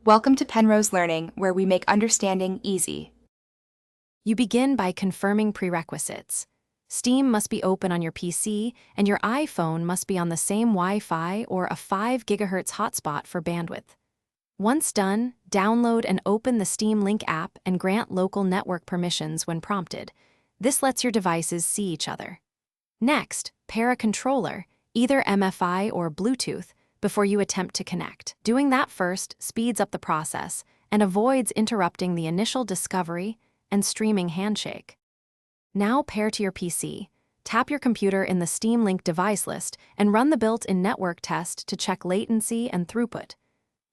Welcome to Penrose Learning, where we make understanding easy. You begin by confirming prerequisites. Steam must be open on your PC, and your iPhone must be on the same Wi-Fi or a 5 GHz hotspot for bandwidth. Once done, download and open the Steam Link app and grant local network permissions when prompted. This lets your devices see each other. Next, pair a controller, either MFI or Bluetooth, before you attempt to connect. Doing that first speeds up the process and avoids interrupting the initial discovery and streaming handshake. Now pair to your PC, tap your computer in the Steam Link device list, and run the built-in network test to check latency and throughput.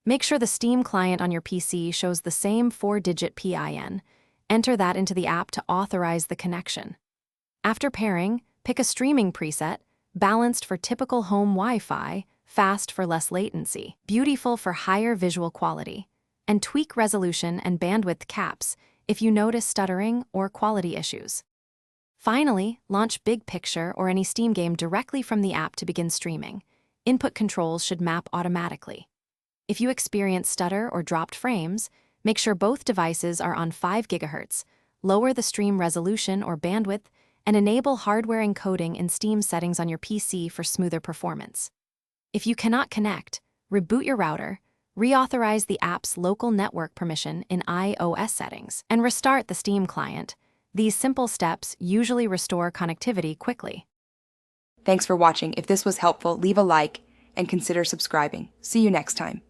Make sure the Steam client on your PC shows the same 4-digit PIN. Enter that into the app to authorize the connection. After pairing, pick a streaming preset, balanced for typical home Wi-Fi, fast for less latency, beautiful for higher visual quality, and tweak resolution and bandwidth caps if you notice stuttering or quality issues. Finally, launch Big Picture or any Steam game directly from the app to begin streaming. Input controls should map automatically. If you experience stutter or dropped frames, make sure both devices are on 5 GHz, lower the stream resolution or bandwidth, and enable hardware encoding in Steam settings on your PC for smoother performance. If you cannot connect, reboot your router, reauthorize the app's local network permission in iOS settings, and restart the Steam client. These simple steps usually restore connectivity quickly. Thanks for watching. If this was helpful, leave a like and consider subscribing. See you next time.